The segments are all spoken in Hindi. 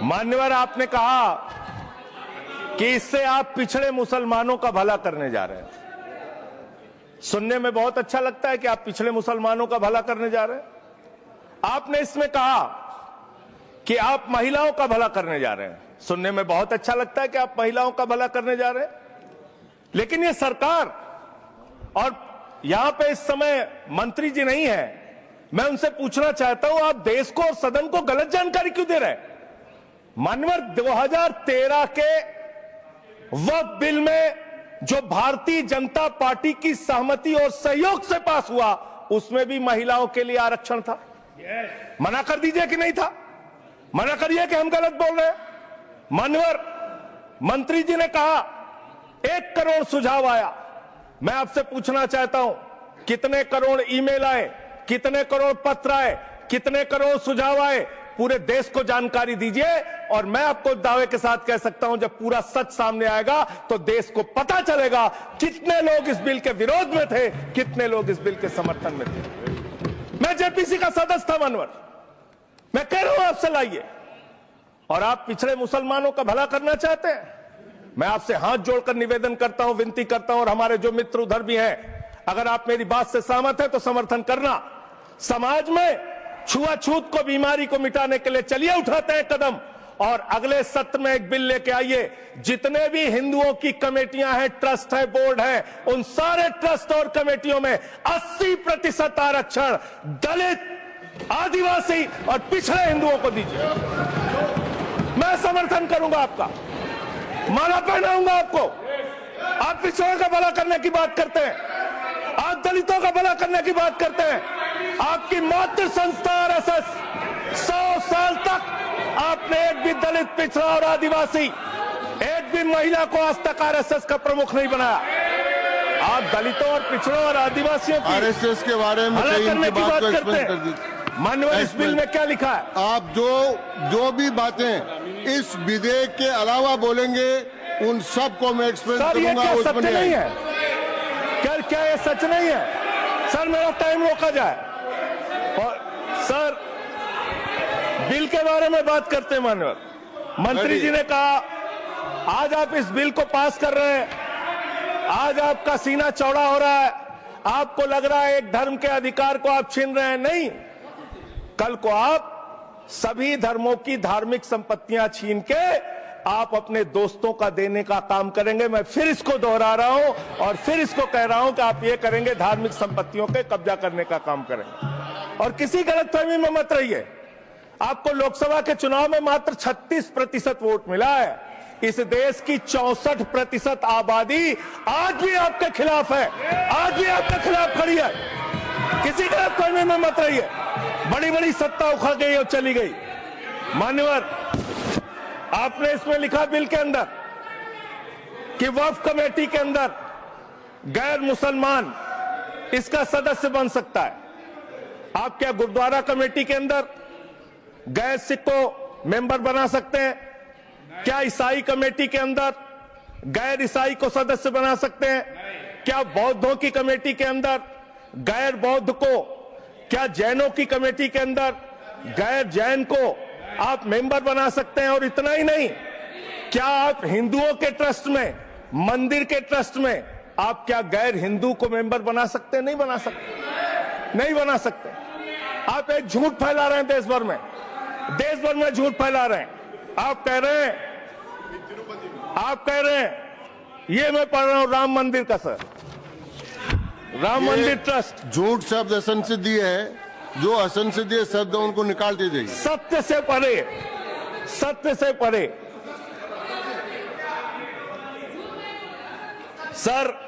मान्यवर आपने कहा कि इससे आप पिछड़े मुसलमानों का भला करने जा रहे हैं। सुनने में बहुत अच्छा लगता है कि आप पिछड़े मुसलमानों का भला करने जा रहे हैं। आपने इसमें कहा कि आप महिलाओं का भला करने जा रहे हैं। सुनने में बहुत अच्छा लगता है कि आप महिलाओं का भला करने जा रहे हैं, लेकिन ये सरकार और यहां पे इस समय मंत्री जी नहीं है, मैं उनसे पूछना चाहता हूं, आप देश को और सदन को गलत जानकारी क्यों दे रहे हैं? मानवर 2013 के वक्फ बिल में जो भारतीय जनता पार्टी की सहमति और सहयोग से पास हुआ, उसमें भी महिलाओं के लिए आरक्षण था। मना कर दीजिए कि नहीं था, मना करिए कि हम गलत बोल रहे हैं। मानवर मंत्री जी ने कहा 1 करोड़ सुझाव आया। मैं आपसे पूछना चाहता हूं, कितने करोड़ ईमेल आए, कितने करोड़ पत्र आए, कितने करोड़ सुझाव आए? पूरे देश को जानकारी दीजिए, और मैं आपको दावे के साथ कह सकता हूं, जब पूरा सच सामने आएगा तो देश को पता चलेगा कितने लोग इस बिल के विरोध में थे, कितने लोग इस बिल के समर्थन में थे। मैं जेपीसी का सदस्य था मानवर, मैं कह रहा हूं आपसे लाइए। और आप पिछड़े मुसलमानों का भला करना चाहते हैं? मैं आपसे हाथ जोड़कर निवेदन करता हूं, विनती करता हूं, और हमारे जो मित्र उधर भी हैं, अगर आप मेरी बात से सहमत हैं तो समर्थन करना। समाज में छुआछूत को, बीमारी को मिटाने के लिए चलिए उठाते हैं कदम, और अगले सत्र में एक बिल लेके आइए। जितने भी हिंदुओं की कमेटियां हैं, ट्रस्ट है, बोर्ड है, उन सारे ट्रस्ट और कमेटियों में 80% आरक्षण दलित, आदिवासी और पिछड़े हिंदुओं को दीजिए। मैं समर्थन करूंगा आपका, माला पहनाऊंगा आपको। आप पिछड़ों का भला करने की बात करते हैं, आप दलितों का भला करने की बात करते हैं। आपकी मातृ संस्था आरएसएस 100 साल तक आपने एक भी दलित, पिछड़ा और आदिवासी, एक भी महिला को आज तक आरएसएस का प्रमुख नहीं बनाया। आप दलितों और पिछड़ों और आदिवासियों की आरएसएस के बारे में भला करने की बात करते हैं। माननीय इस बिल में क्या लिखा है? आप जो भी बातें इस विधेयक के अलावा बोलेंगे, उन सब को मैं एक्सप्लेन करूंगा। क्या सत्य नहीं है? क्या ये सच नहीं है? सर मेरा टाइम रोका जाए। और सर बिल के बारे में बात करते हैं। माननीय मंत्री जी ने कहा आज आप इस बिल को पास कर रहे हैं, आज आपका सीना चौड़ा हो रहा है, आपको लग रहा है एक धर्म के अधिकार को आप छीन रहे हैं। नहीं, कल को आप सभी धर्मों की धार्मिक संपत्तियां छीन के आप अपने दोस्तों का देने का काम करेंगे। मैं फिर इसको दोहरा रहा हूं और फिर इसको कह रहा हूं कि आप ये करेंगे, धार्मिक संपत्तियों पे कब्जा करने का काम करेंगे। और किसी गलतफहमी में मत रहिए। आपको लोकसभा के चुनाव में मात्र 36% वोट मिला है। इस देश की 64% आबादी आज भी आपके खिलाफ है, आज भी आपके खिलाफ खड़ी है। किसी गलतफहमी में मत रहिए। बड़ी बड़ी सत्ता उखड़ गई और चली गई। मान्यवर, आपने इसमें लिखा बिल के अंदर कि वक्फ कमेटी के अंदर गैर मुसलमान इसका सदस्य बन सकता है। आप क्या गुरुद्वारा कमेटी के अंदर गैर सिख को मेंबर बना सकते हैं? क्या ईसाई कमेटी के अंदर गैर ईसाई को सदस्य बना सकते हैं? क्या बौद्धों की कमेटी के अंदर गैर बौद्ध को, क्या जैनों की कमेटी के अंदर गैर जैन को आप मेंबर बना सकते हैं? और इतना ही नहीं, क्या आप हिंदुओं के ट्रस्ट में, मंदिर के ट्रस्ट में आप क्या गैर हिंदू को मेंबर बना सकते हैं? नहीं बना सकते, नहीं बना सकते। आप एक झूठ फैला रहे हैं देश भर में, देश भर में झूठ फैला रहे हैं। आप कह रहे हैं ये मैं पढ़ रहा हूं राम मंदिर का, सर, राम मंदिर ट्रस्ट। झूठ शब्द असंसदीय है, जो असंसदीय शब्द उनको निकाल दीजिए। सत्य से परे, सत्य से परे। सर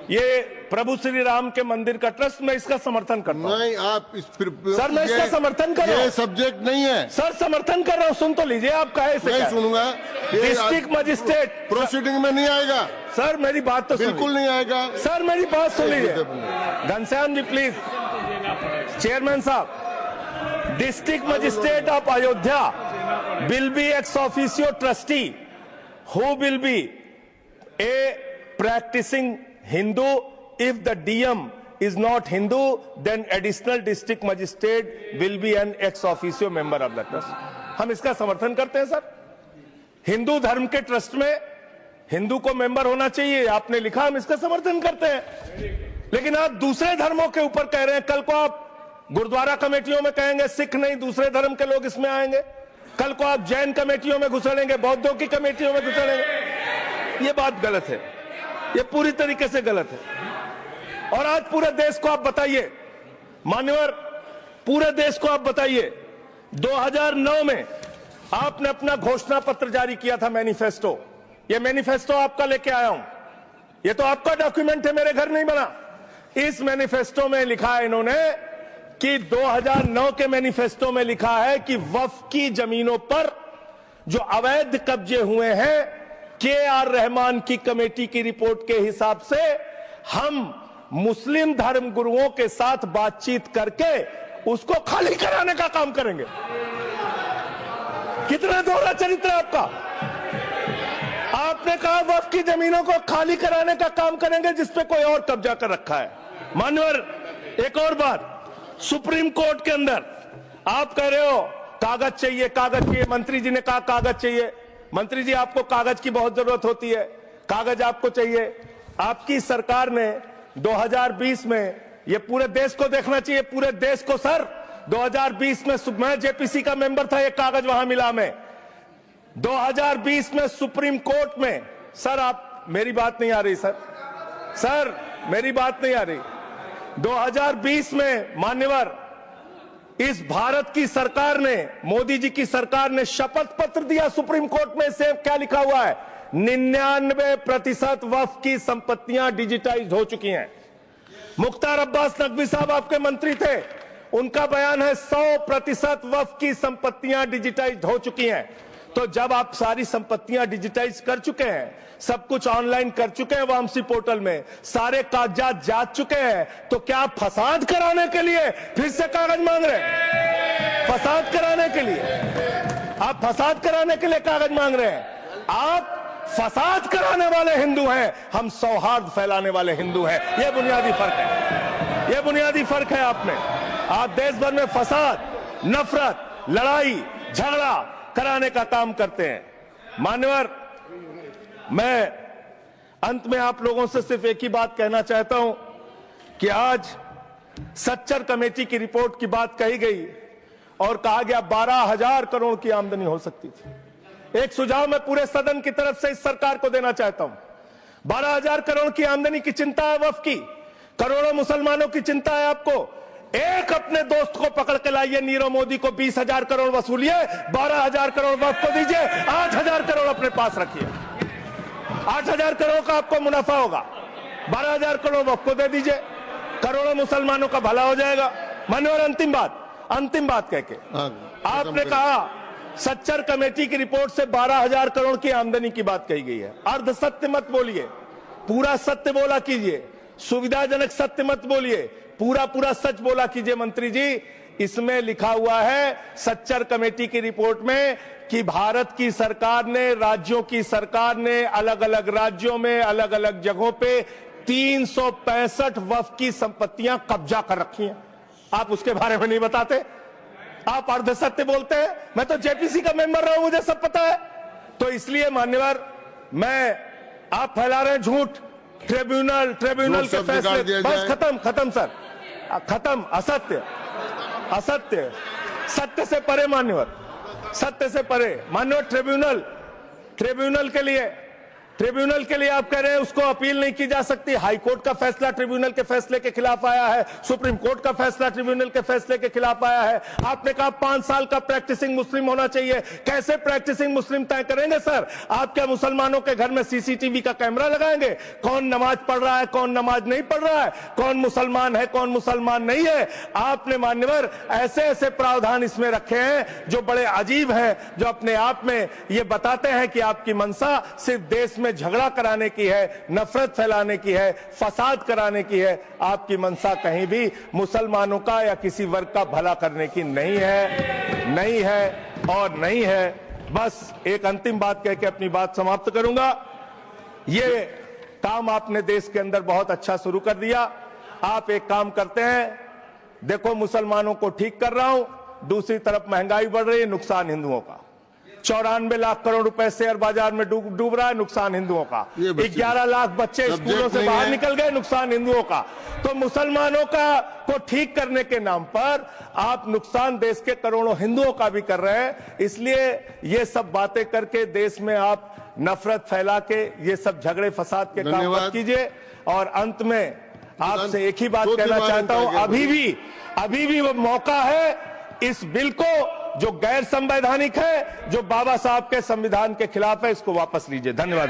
ये प्रभु श्री राम के मंदिर का ट्रस्ट, मैं इसका समर्थन करता हूं। नहीं, आप सर मैं इसका समर्थन कर रहा हूं। ये सब्जेक्ट नहीं है सर, समर्थन कर रहा हूं। सुन तो लीजिए, आप कहे से नहीं सुनूंगा। डिस्ट्रिक्ट मजिस्ट्रेट प्रोसीडिंग में नहीं आएगा। सर मेरी बात तो बिल्कुल नहीं आएगा। सर मेरी बात सुन लीजिए। घनश्याम जी प्लीज, चेयरमैन साहब, district magistrate of Ayodhya will be ex officio trustee who will be a practicing Hindu if the DM is not Hindu, then additional district magistrate will be an ex officio member of the trust. हम इसका समर्थन करते हैं सर। हिंदू धर्म के ट्रस्ट में हिंदू को मेंबर होना चाहिए, आपने लिखा, हम इसका समर्थन करते हैं। लेकिन आप दूसरे धर्मों के ऊपर कह रहे हैं। कल को आप गुरुद्वारा कमेटियों में कहेंगे सिख नहीं, दूसरे धर्म के लोग इसमें आएंगे। कल को आप जैन कमेटियों में घुसड़ेंगे, बौद्धों की कमेटियों में घुसड़ेंगे। ये बात गलत है, ये पूरी तरीके से गलत है। और आज पूरे देश को आप बताइए, मान्यवर, पूरे देश को आप बताइए, 2009 में आपने अपना घोषणा पत्र जारी किया था, मैनिफेस्टो। ये मैनिफेस्टो आपका लेके आया हूं, ये तो आपका डॉक्यूमेंट है, मेरे घर नहीं बना। इस मैनिफेस्टो में लिखा है इन्होंने कि 2009 के मैनिफेस्टो में लिखा है कि वक्फ की जमीनों पर जो अवैध कब्जे हुए हैं, के.आर. रहमान की कमेटी की रिपोर्ट के हिसाब से हम मुस्लिम धर्म गुरुओं के साथ बातचीत करके उसको खाली कराने का काम करेंगे। कितना दोहरा चरित्र है आपका। आपने कहा वक्फ की जमीनों को खाली कराने का काम करेंगे जिसपे कोई और कब्जा कर रखा है। मान्यवर, एक और बात, सुप्रीम कोर्ट के अंदर आप कह रहे हो कागज चाहिए, कागज चाहिए। मंत्री जी ने कहा कागज चाहिए। मंत्री जी, आपको कागज की बहुत जरूरत होती है, कागज आपको चाहिए। आपकी सरकार ने 2020 में, ये पूरे देश को देखना चाहिए, पूरे देश को सर, 2020 में मैं जेपीसी का मेंबर था, ये कागज वहां मिला मैं 2020 में सुप्रीम कोर्ट में। सर आप, मेरी बात नहीं आ रही सर, मेरी बात नहीं आ रही। 2020 में मान्यवर, इस भारत की सरकार ने, मोदी जी की सरकार ने शपथ पत्र दिया सुप्रीम कोर्ट में। से क्या लिखा हुआ है? 99% वक्फ की संपत्तियां डिजिटाइज हो चुकी हैं। मुख्तार अब्बास नकवी साहब आपके मंत्री थे, उनका बयान है 100% वक्फ की संपत्तियां डिजिटाइज हो चुकी हैं। तो जब आप सारी संपत्तियां डिजिटाइज कर चुके हैं, सब कुछ ऑनलाइन कर चुके हैं वामसी पोर्टल में, सारे कागजात जांच चुके हैं, तो क्या आप फसाद कराने के लिए फिर से कागज मांग रहे हैं? फसाद कराने के लिए, आप फसाद कराने के लिए कागज मांग रहे हैं। आप फसाद कराने वाले हिंदू हैं, हम सौहार्द फैलाने वाले हिंदू हैं। यह बुनियादी फर्क है, यह बुनियादी फर्क है आप में। आप देश भर में फसाद, नफरत, लड़ाई, झगड़ा कराने का काम करते हैं। मान्यवर, मैं अंत में आप लोगों से सिर्फ एक ही बात कहना चाहता हूं कि आज सच्चर कमेटी की रिपोर्ट की बात कही गई और कहा गया 12,000 करोड़ की आमदनी हो सकती थी। एक सुझाव मैं पूरे सदन की तरफ से इस सरकार को देना चाहता हूं। 12,000 करोड़ की आमदनी की चिंता है वक्फ की, करोड़ों मुसलमानों की चिंता है आपको। एक अपने दोस्त को पकड़ के लाइए, नीरव मोदी को 20,000 करोड़ वसूलिए, 12,000 करोड़ वक्फ को दीजिए, 8,000 करोड़ अपने पास रखिए। 8,000 करोड़ का आपको मुनाफा होगा, 12,000 करोड़ वक्फ को दे दीजिए, करोड़ों मुसलमानों का भला हो जाएगा। मान्यवर, अंतिम बात कह के आपने कहा सच्चर कमेटी की रिपोर्ट से 12,000 करोड़ की आमदनी की बात कही गई है। अर्ध सत्य मत बोलिए, पूरा सत्य बोला कीजिए। सुविधाजनक सत्य मत बोलिए, पूरा सच बोला कीजिए। मंत्री जी, इसमें लिखा हुआ है सच्चर कमेटी की रिपोर्ट में कि भारत की सरकार ने, राज्यों की सरकार ने अलग अलग राज्यों में, अलग अलग जगहों पे 365 वक्फ की संपत्तियां कब्जा कर रखी हैं। आप उसके बारे में नहीं बताते, आप अर्ध सत्य बोलते हैं। मैं तो जेपीसी का मेंबर रहा हूं, मुझे सब पता है। तो इसलिए मान्यवर, आप फैला रहे हैं झूठ। ट्रिब्यूनल के फैसले, बस खत्म सर, खत्म। असत्य, सत्य से परे मान्यवर, सत्य से परे मान्यवर। ट्रिब्यूनल के लिए आप कह रहे हैं उसको अपील नहीं की जा सकती। हाई कोर्ट का फैसला ट्रिब्यूनल के फैसले के खिलाफ आया है, सुप्रीम कोर्ट का फैसला ट्रिब्यूनल के फैसले के खिलाफ आया है। आपने कहा 5 साल का प्रैक्टिसिंग मुस्लिम होना चाहिए। कैसे प्रैक्टिसिंग मुस्लिम तय करेंगे सर? आप क्या मुसलमानों के घर में सीसीटीवी का कैमरा लगाएंगे? कौन नमाज पढ़ रहा है, कौन नमाज नहीं पढ़ रहा है, कौन मुसलमान है, कौन मुसलमान नहीं है? आपने मान्यवर ऐसे प्रावधान इसमें रखे हैं जो बड़े अजीब हैं, जो अपने आप में ये बताते हैं कि आपकी मंशा सिर्फ देश में झगड़ा कराने की है, नफरत फैलाने की है, फसाद कराने की है। आपकी मंशा कहीं भी मुसलमानों का या किसी वर्ग का भला करने की नहीं है। बस एक अंतिम बात कह के अपनी बात समाप्त करूंगा। ये काम आपने देश के अंदर बहुत अच्छा शुरू कर दिया। आप एक काम करते हैं, देखो मुसलमानों को ठीक कर रहा हूं, दूसरी तरफ महंगाई बढ़ रही है, नुकसान हिंदुओं का। 94 लाख करोड़ रुपए शेयर बाजार में डूब रहा है, नुकसान हिंदुओं का। 11 लाख बच्चे स्कूलों से बाहर निकल गए, नुकसान हिंदुओं का। तो मुसलमानों का को ठीक करने के नाम पर आप नुकसान देश के करोड़ों हिंदुओं का भी कर रहे हैं। इसलिए ये सब बातें करके देश में आप नफरत फैला के ये सब झगड़े फसाद के काम मत कीजिए। और अंत में आपसे एक ही बात कहना चाहता हूं, अभी भी वो मौका है, इस बिल को जो गैर संवैधानिक है, जो बाबा साहब के संविधान के खिलाफ है, इसको वापस लीजिए। धन्यवाद।